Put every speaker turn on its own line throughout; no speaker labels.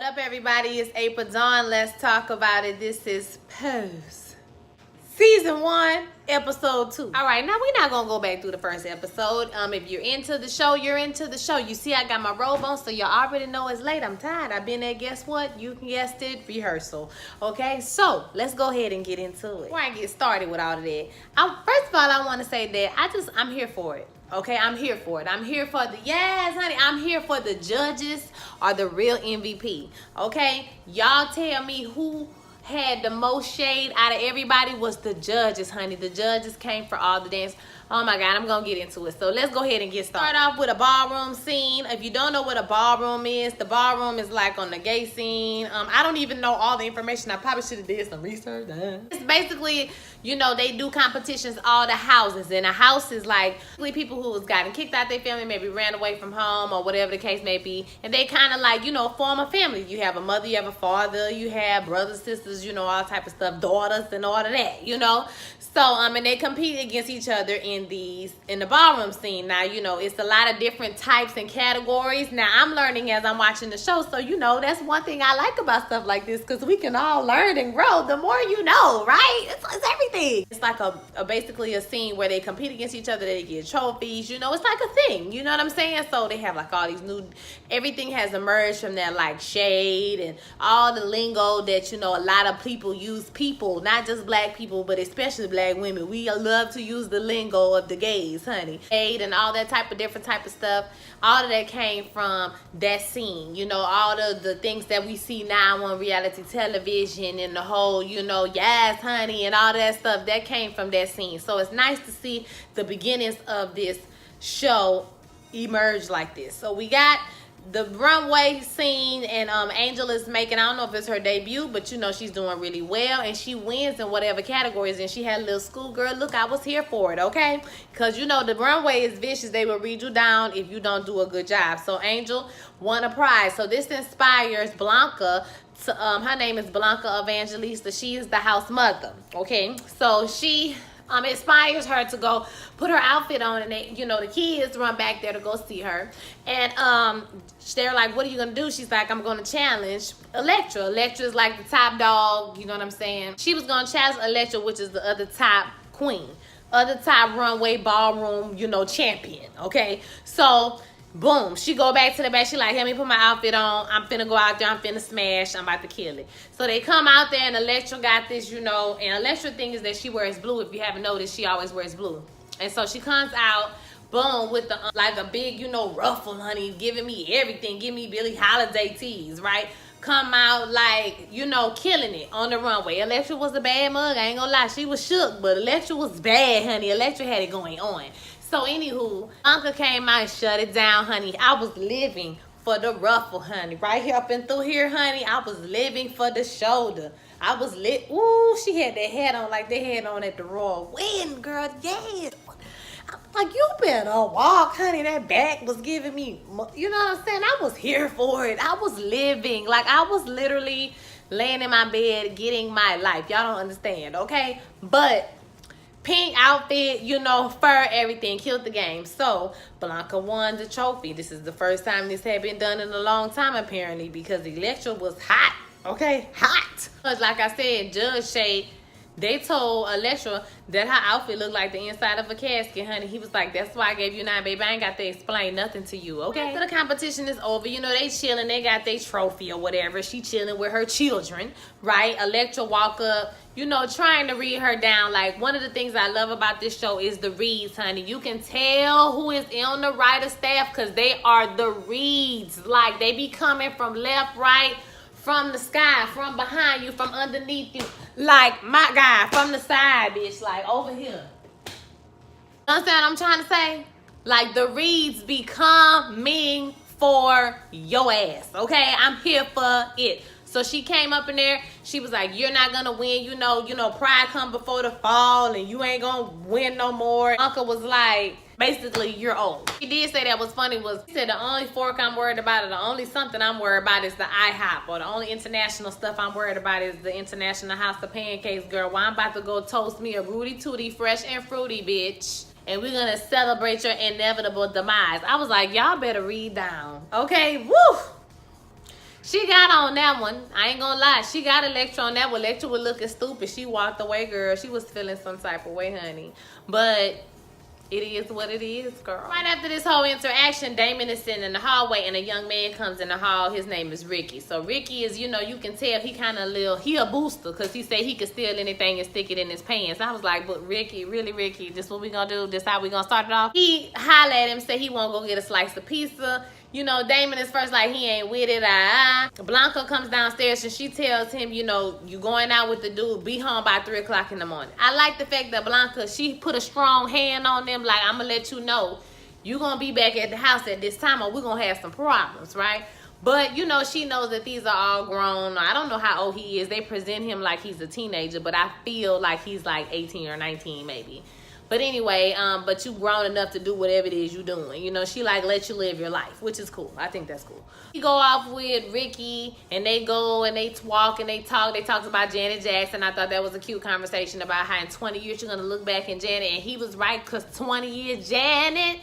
What up, everybody? It's Ep2. Let's talk about it. This is Pose. Season 1, Episode 2. All right, now we're not going to go back through the first episode. If you're into the show, you're into the show. You see I got my robe on, so you already know it's late. I'm tired. I've been there, guess what? You guessed it, rehearsal. Okay, so let's go ahead and get into it. Before I get started with all of that, first of all, I want to say that I'm here for it. Okay, I'm here for it. I'm here for yes, honey, I'm here for the judges are the real MVP. Okay, y'all tell me who had the most shade out of everybody was the judges, honey. The judges came for all the dance. Oh my God, I'm gonna get into it. So let's go ahead and get started. Start off with a ballroom scene. If you don't know what a ballroom is, the ballroom is like on the gay scene. I don't even know all the information. I probably should have did some research. It's basically, you know, they do competitions all the houses. And a house is like people who has gotten kicked out their family, maybe ran away from home or whatever the case may be. And they kind of like, you know, form a family. You have a mother, you have a father, you have brothers, sisters, you know, all type of stuff, daughters and all of that, you know. So, and they compete against each other in the ballroom scene. Now, you know, it's a lot of different types and categories. Now, I'm learning as I'm watching the show. So, you know, that's one thing I like about stuff like this, because we can all learn and grow. The more you know, right? It's everything. It's like basically a scene where they compete against each other. They get trophies. You know, it's like a thing. You know what I'm saying? So they have like all these everything has emerged from that, like shade and all the lingo that, you know, a lot of people use. People, not just black people, but especially black women, we love to use the lingo of the gays, honey. Shade and all that type of different type of stuff. All of that came from that scene. You know, all the things that we see now on reality television and the whole, you know, yes, honey, and all that stuff that came from that scene. So it's nice to see the beginnings of this show emerge like this. So we got the runway scene, and Angel is making, I don't know if it's her debut, but you know she's doing really well, and she wins in whatever categories. And she had a little schoolgirl look. I was here for it, okay? Because you know the runway is vicious. They will read you down if you don't do a good job. So Angel won a prize. So this inspires Blanca to, her name is Blanca Evangelista. She is the house mother, okay? So she inspires her to go put her outfit on, and they, you know, the kids run back there to go see her, and they're like, what are you gonna do? She's like, I'm gonna challenge Electra. Electra is like the top dog, you know what I'm saying? She was gonna challenge Electra, which is the other top queen, other top runway ballroom, you know, champion. Okay, so boom, she go back to the back. She like, let me put my outfit on. I'm finna go out there. I'm finna smash. I'm about to kill it. So they come out there, and Electra got this, you know. And Electra thing is that she wears blue. If you haven't noticed, she always wears blue. And so she comes out, boom, with the like a big, you know, ruffle, honey, giving me everything. Give me Billie Holiday tees, right? Come out like, you know, killing it on the runway. Electra was a bad mug. I ain't gonna lie. She was shook, but Electra was bad, honey. Electra had it going on. So anywho, Uncle came out and shut it down, honey. I was living for the ruffle, honey. Right here up and through here, honey, I was living for the shoulder. I was lit. Ooh, she had that hat on like they had on at the Royal Wedding, girl. Yes. I'm like, you better walk, honey. That back was giving me, you know what I'm saying? I was here for it. I was living. Like, I was literally laying in my bed getting my life. Y'all don't understand, okay? But pink outfit, you know, fur, everything, killed the game. So Blanca won the trophy. This is the first time this had been done in a long time, apparently, because Electra was hot. Okay, hot. Like I said, Judge Shade, they told Electra that her outfit looked like the inside of a casket, honey. He was like, that's why I gave you 9, baby. I ain't got to explain nothing to you, okay? After the competition is over, you know, they chilling. They got their trophy or whatever. She chilling with her children, right? Electra walk up, you know, trying to read her down. Like, one of the things I love about this show is the reads, honey. You can tell who is on the writer staff because they are the reads. Like, they be coming from left, right, from the sky, from behind you, from underneath you. Like, my guy, from the side, bitch. Like, over here. You understand what I'm trying to say? Like, the reads be coming for your ass, okay? I'm here for it. So she came up in there. She was like, you're not gonna win. You know, pride come before the fall, and you ain't gonna win no more. Uncle was like, basically, you're old. He did say that was funny was, he said the only fork I'm worried about, or the only something I'm worried about is the IHOP, or the only international stuff I'm worried about is the International House of Pancakes, girl. Well, I'm about to go toast me a Rudy Tooty fresh and fruity, bitch. And we're gonna celebrate your inevitable demise. I was like, y'all better read down, okay? Woo! She got on that one. I ain't gonna lie. She got Electra on that one. Electra was looking stupid. She walked away, girl. She was feeling some type of way, honey. But it is what it is, girl. Right after this whole interaction, Damon is sitting in the hallway and a young man comes in the hall. His name is Ricky. So Ricky is, you know, you can tell he kind of he a booster because he said he could steal anything and stick it in his pants. I was like, but Ricky, really Ricky, this what we gonna do? This how we gonna start it off? He hollered at him, said he won't go get a slice of pizza. You know, Damon is first like he ain't with it. Blanca comes downstairs and she tells him, you know, you going out with the dude, be home by 3 o'clock in the morning. I like the fact that Blanca, she put a strong hand on them, like, I'm gonna let you know you gonna be back at the house at this time or we're gonna have some problems, right? But, you know, she knows that these are all grown. I don't know how old he is. They present him like he's a teenager, but I feel like he's like 18 or 19 maybe. But anyway, but you grown enough to do whatever it is you doing. You know, she like let you live your life, which is cool. I think that's cool. You go off with Ricky and they go and they walk and they talk. They talked about Janet Jackson. I thought that was a cute conversation about how in 20 years you're going to look back in Janet. And he was right because 20 years Janet,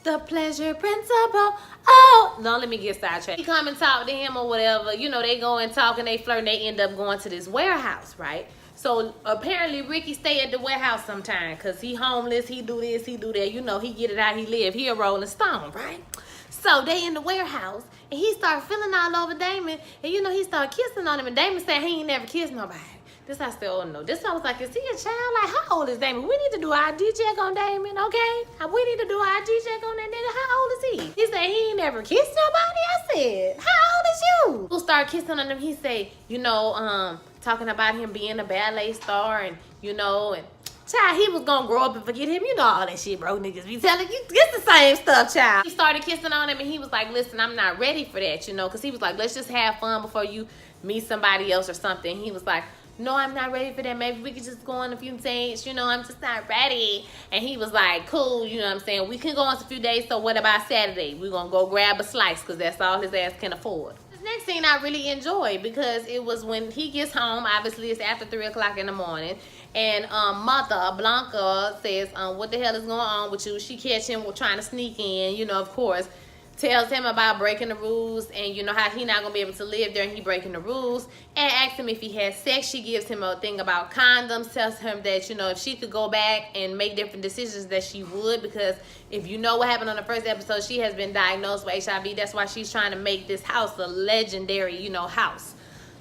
the pleasure principle. Oh, no, let me get sidetracked. He come and talk to him or whatever. You know, they go and talk and they flirt and they end up going to this warehouse, right? So apparently Ricky stay at the warehouse sometime because he homeless, he do this, he do that. You know, he get it how he live. He a Rolling Stone, right? So they in the warehouse and he start feeling all over Damon. And you know, he start kissing on him. And Damon said he ain't never kissed nobody. This I still don't know. This I was like, is he a child? Like, how old is Damon? We need to do ID check on Damon, okay? We need to do ID check on that nigga. How old is he? He said he ain't never kissed nobody. I said, how old is you? Who start kissing on him? He say, you know, talking about him being a ballet star and, you know, and child, he was gonna grow up and forget him. You know all that shit, bro. Niggas be telling you, it's the same stuff, child. He started kissing on him and he was like, listen, I'm not ready for that, you know, because he was like, let's just have fun before you meet somebody else or something. He was like, no, I'm not ready for that. Maybe we could just go on a few dates. You know, I'm just not ready. And he was like, cool, you know what I'm saying? We can go on a few days, so what about Saturday? We're going to go grab a slice because that's all his ass can afford. This next scene I really enjoyed because it was when he gets home. Obviously, it's after 3 o'clock in the morning. And mother, Blanca, says, what the hell is going on with you? She catch him trying to sneak in, you know, of course. Tells him about breaking the rules and you know how he not gonna be able to live there and he breaking the rules, and asks him if he has sex. She gives him a thing about condoms, tells him that, you know, if she could go back and make different decisions that she would, because if you know what happened on the first episode, she has been diagnosed with HIV. That's why she's trying to make this house a legendary, you know, house.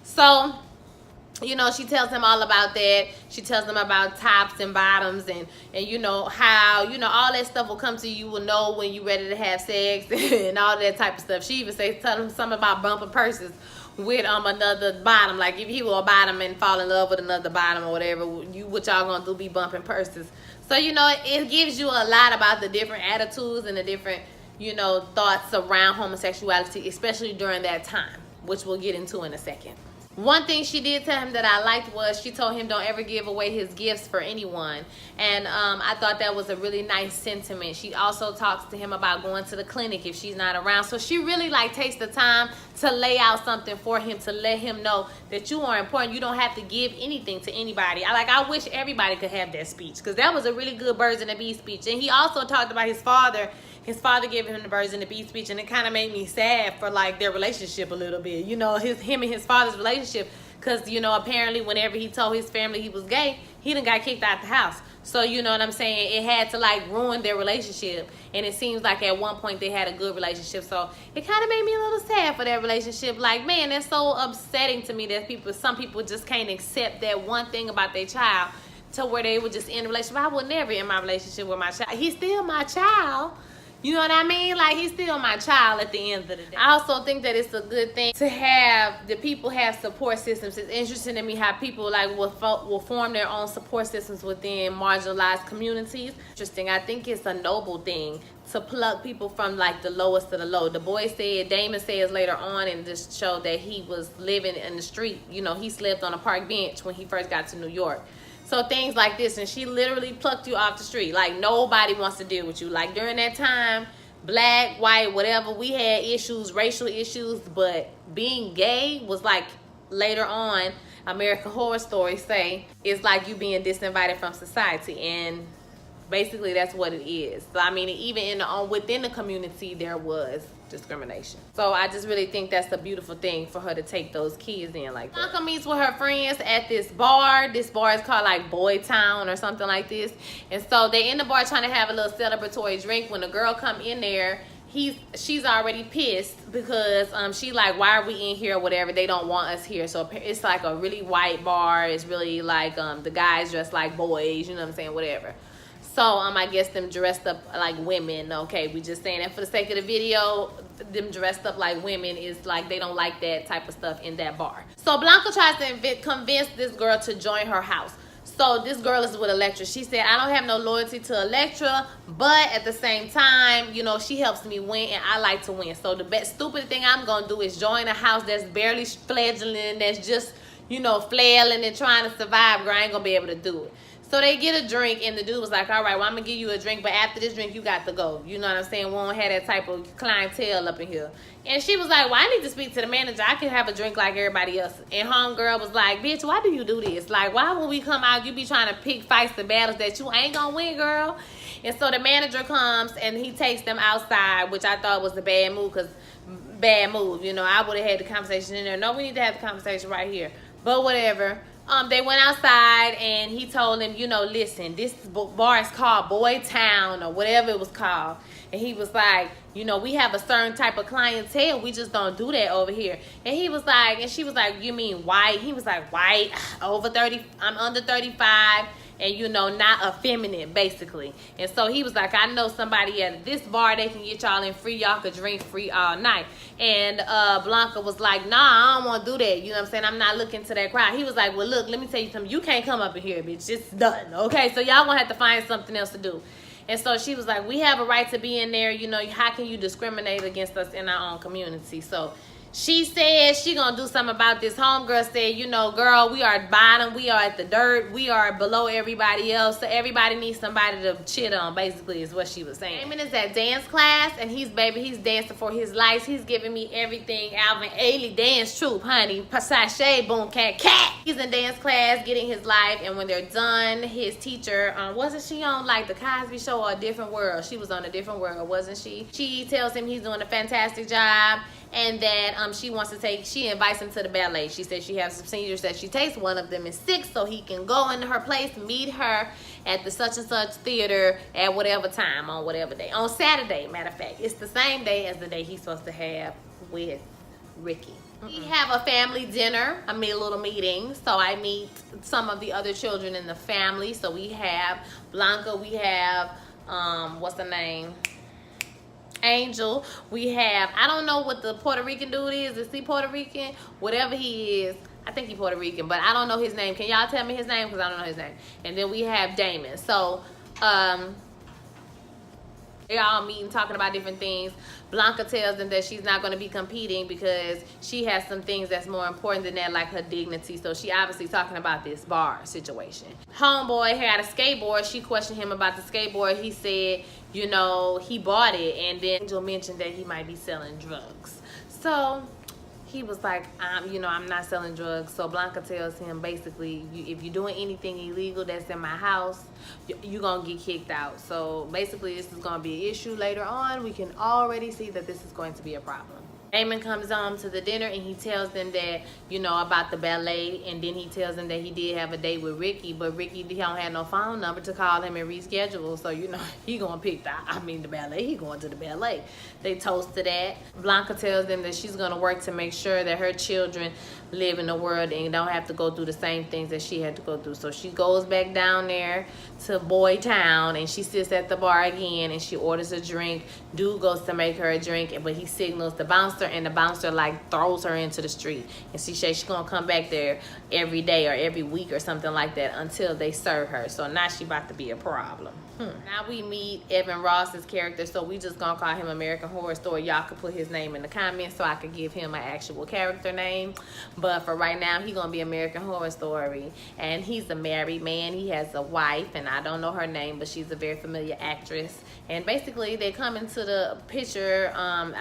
So you know, she tells him all about that. She tells him about tops and bottoms and you know, how, you know, all that stuff will come to you. You will know when you're ready to have sex and all that type of stuff. She even says, tell him something about bumping purses with another bottom. Like if he were a bottom and fall in love with another bottom or whatever, what y'all gonna do be bumping purses. So, you know, it gives you a lot about the different attitudes and the different, you know, thoughts around homosexuality, especially during that time, which we'll get into in a second. One thing she did tell him that I liked was she told him don't ever give away his gifts for anyone. And I thought that was a really nice sentiment. She also talks to him about going to the clinic if she's not around. So she really like takes the time to lay out something for him, to let him know that you are important. You don't have to give anything to anybody. I wish everybody could have that speech, because that was a really good Birds and the Bees speech. And he also talked about his father. His father gave him the Birds and the Bees speech, and it kind of made me sad for like their relationship a little bit. You know, him and his father's relationship, because, you know, apparently whenever he told his family he was gay, he done got kicked out the house. So, you know what I'm saying? It had to like ruin their relationship, and it seems like at one point they had a good relationship. So it kind of made me a little sad for their relationship. Like, man, that's so upsetting to me that some people just can't accept that one thing about their child to where they would just end the relationship. I would never end my relationship with my child. He's still my child. You know what I mean? Like, he's still my child at the end of the day. I also think that it's a good thing to have the people have support systems. It's interesting to me how people like will form their own support systems within marginalized communities. Interesting. I think it's a noble thing to plug people from like the lowest to the low. The boy said, Damon says later on in this show that he was living in the street. You know, he slept on a park bench when he first got to New York. So things like this, and she literally plucked you off the street. Like, nobody wants to deal with you. Like, during that time, black, white, whatever, we had issues, racial issues, but being gay was like, later on, American Horror Story say, it's like you being disinvited from society. And basically, that's what it is. So, I mean, even within the community, there was discrimination. So I just really think that's a beautiful thing for her to take those kids in like that. Blanca meets with her friends at this bar. This bar is called like Boy Town or something like this. And so they in the bar trying to have a little celebratory drink. When the girl come in there, she's already pissed because she like, why are we in here or whatever, they don't want us here. So it's like a really white bar. It's really like the guys dressed like boys, you know what I'm saying, whatever. So I guess them dressed up like women. Okay, we just saying that for the sake of the video. Them dressed up like women is like, they don't like that type of stuff in that bar. So Blanca tries to convince this girl to join her house. So this girl is with Electra. She said, I don't have no loyalty to Electra, but at the same time, you know, she helps me win and I like to win. So the best stupid thing I'm going to do is join a house that's barely fledgling, that's just, you know, flailing and trying to survive. Girl, I ain't going to be able to do it. So they get a drink and the dude was like, all right, well, I'm going to give you a drink, but after this drink, you got to go. You know what I'm saying? We don't have that type of clientele up in here. And she was like, well, I need to speak to the manager. I can have a drink like everybody else. And homegirl was like, bitch, why do you do this? Like, why when we come out, you be trying to pick fights and battles that you ain't going to win, girl? And so the manager comes and he takes them outside, which I thought was a bad move, because bad move. You know, I would have had the conversation in there. No, we need to have the conversation right here. But whatever. They went outside and he told him, you know, listen, this bar is called Boy Town or whatever it was called. And he was like, you know, we have a certain type of clientele. We just don't do that over here. And he was like, and she was like, you mean white? He was like, white, over 30, I'm under 35. And, you know, not effeminate, basically. And so he was like, I know somebody at this bar, they can get y'all in free. Y'all could drink free all night. And Blanca was like, nah, I don't want to do that. You know what I'm saying? I'm not looking to that crowd. He was like, well, look, let me tell you something. You can't come up in here, bitch. It's done, okay? So y'all going to have to find something else to do. And so she was like, we have a right to be in there. You know, how can you discriminate against us in our own community? So she said she gonna do something about this. Homegirl said, you know, girl, we are bottom. We are at the dirt. We are below everybody else. So everybody needs somebody to chit on, basically, is what she was saying. Damon is at dance class, and he's dancing for his life. He's giving me everything. Alvin Ailey dance troupe, honey. Sashay, boom, cat. He's in dance class, getting his life. And when they're done, his teacher, wasn't she on, like, the Cosby Show or A Different World? She was on A Different World, wasn't she? She tells him he's doing a fantastic job. And that she invites him to the ballet. She said she has some seniors that she takes. One of them is 6, so he can go into her place, meet her at the such and such theater at whatever time, on whatever day. On Saturday, matter of fact. It's the same day as the day he's supposed to have with Ricky. We have a family dinner, a little meeting. So I meet some of the other children in the family. So we have Blanca, we have, what's the name? Angel. We have, I don't know what the Puerto Rican dude is he Puerto Rican? Whatever he is, I think he's Puerto Rican, but I don't know his name. Can y'all tell me his name? Because I don't know his name. And then we have Damon. So they're all meeting, talking about different things. Blanca tells them that she's not going to be competing because she has some things that's more important than that, like her dignity. So she obviously talking about this bar situation. Homeboy had a skateboard. She questioned him about the skateboard. He said, you know, he bought it. And then Angel mentioned that he might be selling drugs. So he was like, I'm not selling drugs. So Blanca tells him, basically, if you're doing anything illegal that's in my house, you're going to get kicked out. So basically, this is going to be an issue later on. We can already see that this is going to be a problem. Damon comes home to the dinner and he tells them that, you know, about the ballet. And then he tells them that he did have a date with Ricky, but Ricky don't have no phone number to call him and reschedule. So, you know, he gonna pick the ballet. He going to the ballet. They toast to that. Blanca tells them that she's gonna work to make sure that her children live in the world and don't have to go through the same things that she had to go through. So she goes back down there to Boy Town and she sits at the bar again and she orders a drink. Dude goes to make her a drink, but he signals the bouncer and the bouncer like throws her into the street. And she says she's gonna come back there every day or every week or something like that until they serve her. So now she about to be a problem. Now we meet Evan Ross's character, so we just gonna call him American Horror Story. Y'all could put his name in the comments so I could give him an actual character name. But for right now, he gonna be American Horror Story. And he's a married man. He has a wife, and I don't know her name, but she's a very familiar actress. And basically, they come into the picture,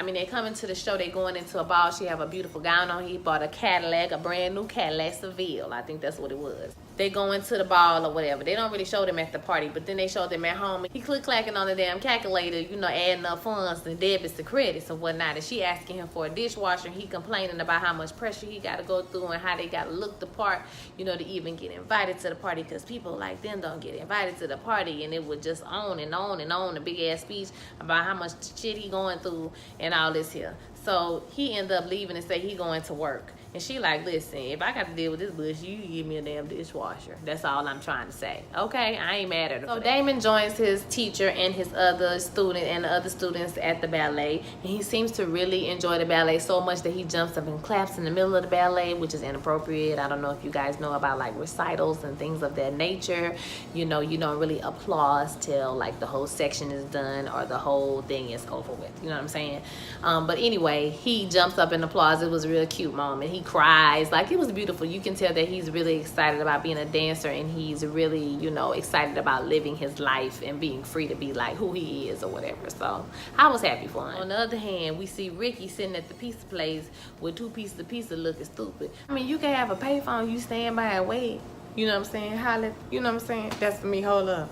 they come into the show, they going into a ball. She have a beautiful gown on. He bought a Cadillac, a brand new Cadillac Seville. I think that's what it was. they go into the ball or whatever. They don't really show them at the party, but then they show them at home. He click-clacking on the damn calculator, you know, adding up funds and debits to credits and whatnot. And she asking him for a dishwasher, and he complaining about how much pressure he got to go through and how they got to look the part, you know, to even get invited to the party, because people like them don't get invited to the party. And it would just on and on and on, a big-ass speech about how much shit he going through and all this here. So he ended up leaving and say he going to work. And she like, listen, if I got to deal with this bullshit, you give me a damn dishwasher. That's all I'm trying to say. Okay, I ain't mad at her. So Damon joins his teacher and his other student and the other students at the ballet. And he seems to really enjoy the ballet so much that he jumps up and claps in the middle of the ballet, which is inappropriate. I don't know if you guys know about like recitals and things of that nature. You know, you don't really applause till like the whole section is done or the whole thing is over with. You know what I'm saying? But anyway, he jumps up and applauds. It was a real cute moment. He cries. Like, it was beautiful. You can tell that he's really excited about being a dancer, and he's really, you know, excited about living his life and being free to be like who he is or whatever. So I was happy for him. On the other hand, we see Ricky sitting at the pizza place with 2 pieces of pizza looking stupid. I mean, you can have a payphone, you stand by and wait. You know what I'm saying? Holla, you know what I'm saying? That's for me. Hold up.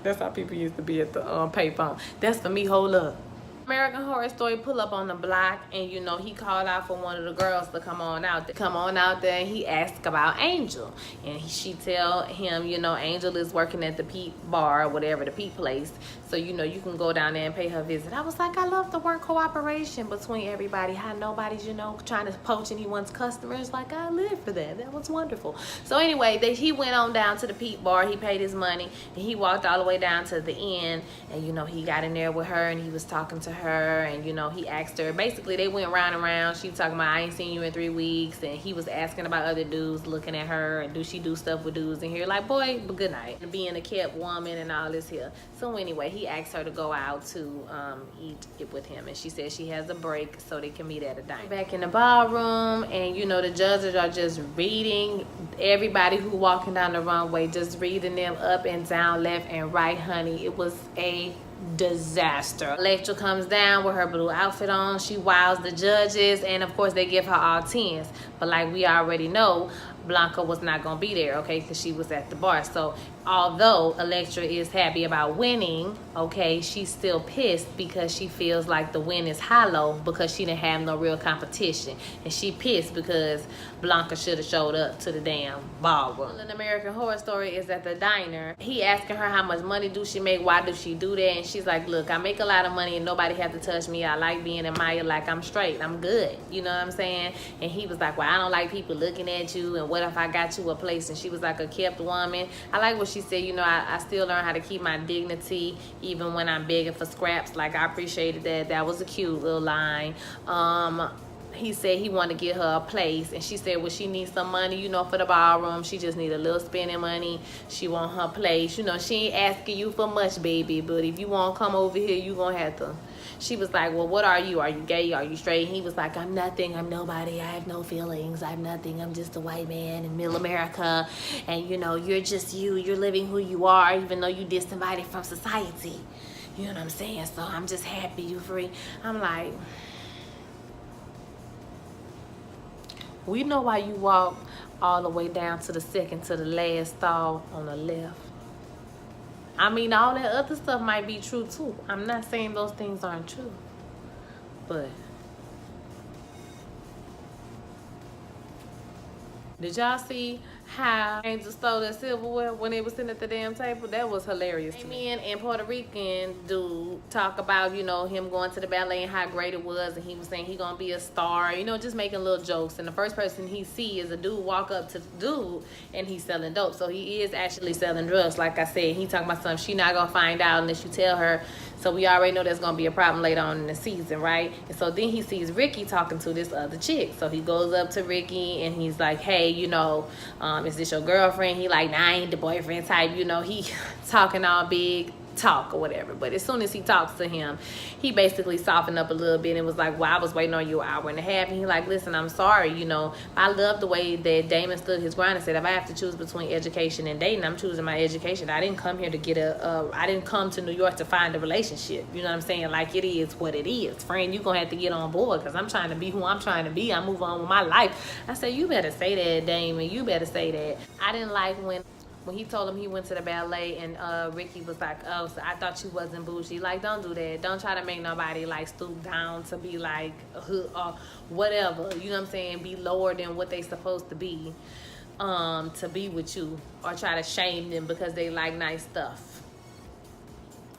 That's how people used to be at the payphone. That's for me. Hold up. American Horror Story pull up on the block, and you know, he called out for one of the girls to come on out there, and he asked about Angel, and she tell him, you know, Angel is working at the Pete bar or whatever, the Pete place, so you know, you can go down there and pay her visit. I was like, I love the work cooperation between everybody, how nobody's, you know, trying to poach anyone's customers. Like, I live for that. That was wonderful. So anyway, he went on down to the Pete bar, he paid his money, and he walked all the way down to the end, and you know, he got in there with her, and he was talking to her, and you know, he asked her, basically they went round and round. She talking about, I ain't seen you in 3 weeks, and he was asking about other dudes looking at her, and do she do stuff with dudes in here? Like, boy, but good night. And being a kept woman and all this here. So anyway, he asked her to go out to eat it with him, and she said she has a break so they can meet at a diner. Back in the ballroom, and you know, the judges are just reading everybody who walking down the runway, just reading them up and down, left and right, honey. It was a disaster. Electra comes down with her blue outfit on. She wows the judges, and of course they give her all 10s. But like we already know, Blanca was not gonna be there, okay, because she was at the bar. So although Electra is happy about winning, okay, she's still pissed because she feels like the win is hollow because she didn't have no real competition. And she pissed because Blanca should have showed up to the damn ballroom. An American Horror Story is at the diner. He asking her how much money do she make, why do she do that, and she's like, look, I make a lot of money and nobody have to touch me. I like being admired, like I'm straight, I'm good, you know what I'm saying? And he was like, well, I don't like people looking at you, and what if I got you a place? And she was like, a kept woman. I like what she said, you know, I still learn how to keep my dignity even when I'm begging for scraps. Like, I appreciated that. That was a cute little line. He said he wanted to get her a place, and she said, well, she needs some money, you know, for the ballroom. She just need a little spending money. She want her place. You know, she ain't asking you for much, baby, but if you want to come over here, you gonna have to. She was like, well, what are you? Are you gay? Are you straight? And he was like, I'm nothing. I'm nobody. I have no feelings. I'm nothing. I'm just a white man in middle America. And, you know, you're just you. You're living who you are, even though you disinvited from society. You know what I'm saying? So I'm just happy you free. I'm like, we know why you walk all the way down to the second to the last stall on the left. I mean, all that other stuff might be true too. I'm not saying those things aren't true, but did y'all see how Angel stole that silverware when they was sitting at the damn table? That was hilarious to me. And Puerto Rican dude talk about, you know, him going to the ballet and how great it was, and he was saying he gonna be a star, you know, just making little jokes. And the first person he see is a dude walk up to the dude, and he's selling dope. So he is actually selling drugs. Like I said, he talking about something she not gonna find out unless you tell her. So we already know there's gonna be a problem later on in the season, right? And so then he sees Ricky talking to this other chick. So he goes up to Ricky and he's like, hey, you know, is this your girlfriend? He like, nah, I ain't the boyfriend type. You know, he talking all big talk or whatever. But as soon as he talks to him, he basically softened up a little bit and was like, well, I was waiting on you an hour and a half. And he like, listen, I'm sorry, you know, I love the way that Damon stood his ground and said, if I have to choose between education and dating, I'm choosing my education. I didn't come here to get I didn't come to New York to find a relationship. You know what I'm saying? Like, it is what it is. Friend, you gonna have to get on board, because I'm trying to be who I'm trying to be. I move on with my life. I said, you better say that, Damon. You better say that. I didn't like when he told him he went to the ballet and Ricky was like, oh, so I thought you wasn't bougie. Like, don't do that. Don't try to make nobody like stoop down to be like whatever, you know what I'm saying, be lower than what they supposed to be with you, or try to shame them because they like nice stuff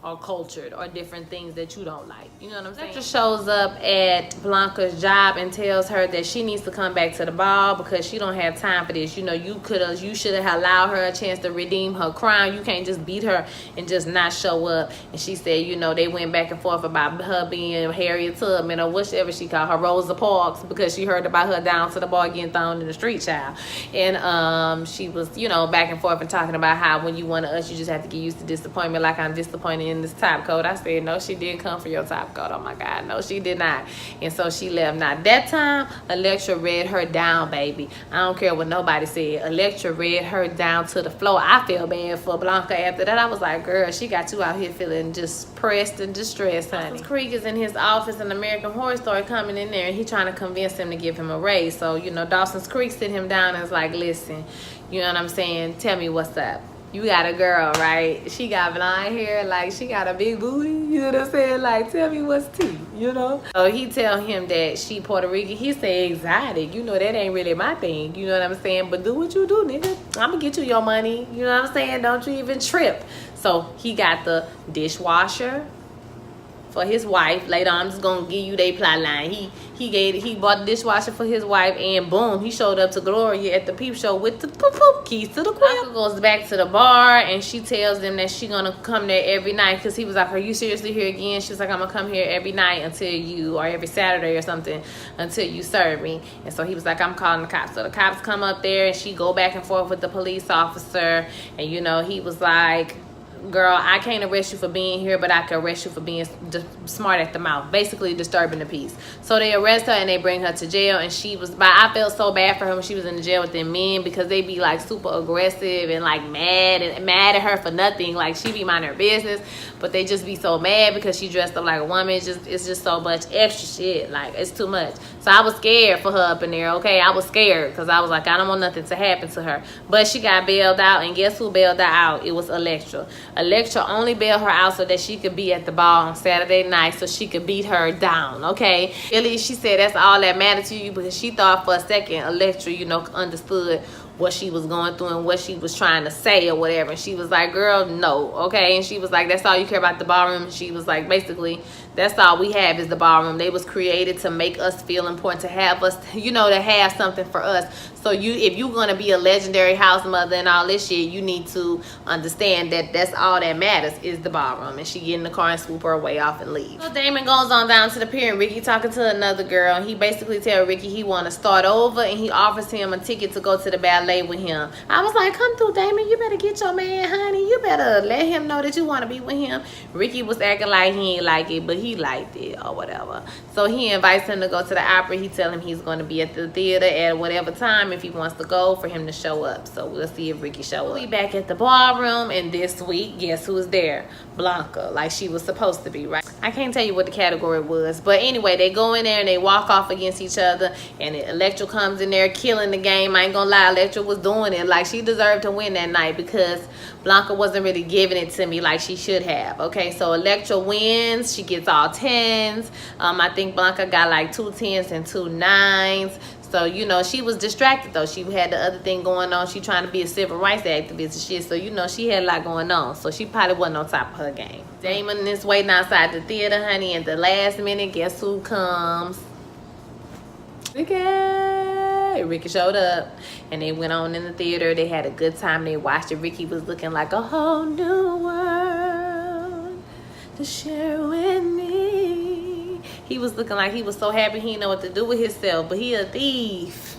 or cultured or different things that you don't like. You know what I'm saying? Electra shows up at Blanca's job and tells her that she needs to come back to the ball because she don't have time for this. You know, you should have allowed her a chance to redeem her crime. You can't just beat her and just not show up. And she said, you know, they went back and forth about her being Harriet Tubman or whatever she called her, Rosa Parks, because she heard about her down to the bar getting thrown in the street, child. And she was, you know, back and forth and talking about how when you want us, you just have to get used to disappointment, like I'm disappointed in this top coat. I said, no, she didn't come for your top coat. Oh my God, no, she did not. And so she left. Now that time, Electra read her down, baby. I don't care what nobody said. Electra read her down to the floor. I feel bad for Blanca after that. I was like, girl, she got you out here feeling just pressed and distressed, honey. Creek is in his office in American Horror Story coming in there, and he trying to convince him to give him a raise. So, you know, Dawson's Creek sit him down and is like, listen, you know what I'm saying? Tell me what's up. You got a girl, right? She got blonde hair, like she got a big booty, you know what I'm saying? Like, tell me what's tea, you know? So he tell him that she Puerto Rican. He say exotic, you know, that ain't really my thing, you know what I'm saying? But do what you do, nigga. I'm gonna get you your money, you know what I'm saying? Don't you even trip. So he got the dishwasher for his wife. Later on, I'm just gonna give you their plot line. He bought the dishwasher for his wife, and boom, he showed up to Gloria at the peep show with the keys to the crib. Blanca goes back to the bar and she tells them that she gonna come there every night, because he was like, are you seriously here again? She was like, I'm gonna come here every night until you, or every Saturday or something, until you serve me. And so he was like, I'm calling the cops. So the cops come up there and she go back and forth with the police officer, and you know, he was like, girl, I can't arrest you for being here, but I can arrest you for being smart at the mouth, basically disturbing the peace. So they arrest her and they bring her to jail, and I felt so bad for her when she was in the jail with them men, because they be like super aggressive and like mad at her for nothing. Like, she be minding her business, but they just be so mad because she dressed up like a woman. It's just so much extra shit. Like, it's too much. So I was scared for her up in there, okay? I was scared because I was like, I don't want nothing to happen to her. But she got bailed out, and guess who bailed her out? It was Electra. Electra only bailed her out so that she could be at the ball on Saturday night, so she could beat her down, okay? Really, she said that's all that mattered to you, because she thought for a second Electra, you know, understood what she was going through and what she was trying to say or whatever. And she was like, girl, no, okay? And she was like, that's all you care about, the ballroom? And she was like, basically, that's all we have is the ballroom. They was created to make us feel important, to have us, you know, to have something for us. So if you're gonna be a legendary house mother and all this shit, you need to understand that that's all that matters is the ballroom. And she get in the car and swoop her way off and leave. So Damon goes on down to the pier, and Ricky talking to another girl, and he basically tell Ricky he want to start over, and he offers him a ticket to go to the ballet with him. I was like, come through, Damon. You better get your man, honey. You better let him know that you want to be with him. Ricky was acting like he ain't like it, but he liked it or whatever. So he invites him to go to the opera. He tell him he's going to be at the theater at whatever time if he wants to go, for him to show up. So we'll see if Ricky show up. We back at the ballroom, and this week, guess who's there? Blanca, like she was supposed to be, right? I can't tell you what the category was, but anyway, they go in there and they walk off against each other, and Electra comes in there killing the game. I ain't gonna lie, Electra was doing it. Like, she deserved to win that night because Blanca wasn't really giving it to me like she should have. Okay, so Electra wins. She gets all 10s. I think Blanca got like 2 10s and 2 9s. So, you know, she was distracted, though. She had the other thing going on. She trying to be a civil rights activist and shit. So, you know, she had a lot going on. So, she probably wasn't on top of her game. Damon is waiting outside the theater, honey. At the last minute, guess who comes? Ricky showed up, and they went on in the theater. They had a good time. They watched it. Ricky was looking like a whole new world to share with me. He was looking like he was so happy he didn't know what to do with himself, but he a thief.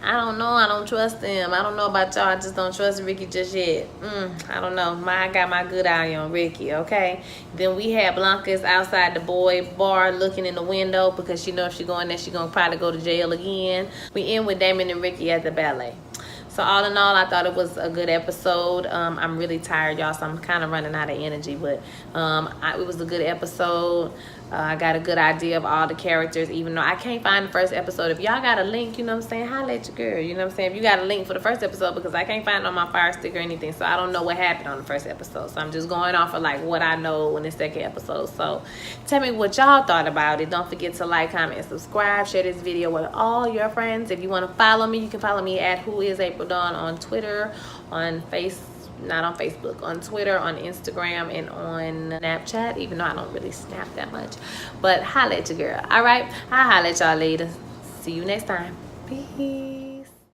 I don't know. I don't trust them. I don't know about y'all. I just don't trust Ricky just yet. I don't know. I got my good eye on Ricky, okay? Then we had Blanca's outside the boy bar looking in the window because she knows if she go in there, she gonna probably go to jail again. We end with Damon and Ricky at the ballet. So all in all, I thought it was a good episode. I'm really tired, y'all, so I'm kind of running out of energy. But it was a good episode. I got a good idea of all the characters, even though I can't find the first episode. If y'all got a link, you know what I'm saying, holla at your girl. You know what I'm saying? If you got a link for the first episode, because I can't find it on my Fire Stick or anything. So I don't know what happened on the first episode. So I'm just going off of like what I know in the second episode. So tell me what y'all thought about it. Don't forget to like, comment, and subscribe. Share this video with all your friends. If you want to follow me, you can follow me at whoisaprildon on Twitter, on not on Facebook, on Twitter, on Instagram, and on Snapchat, even though I don't really snap that much. But holla at your girl. All right, I'll holla at y'all later. See you next time. Peace.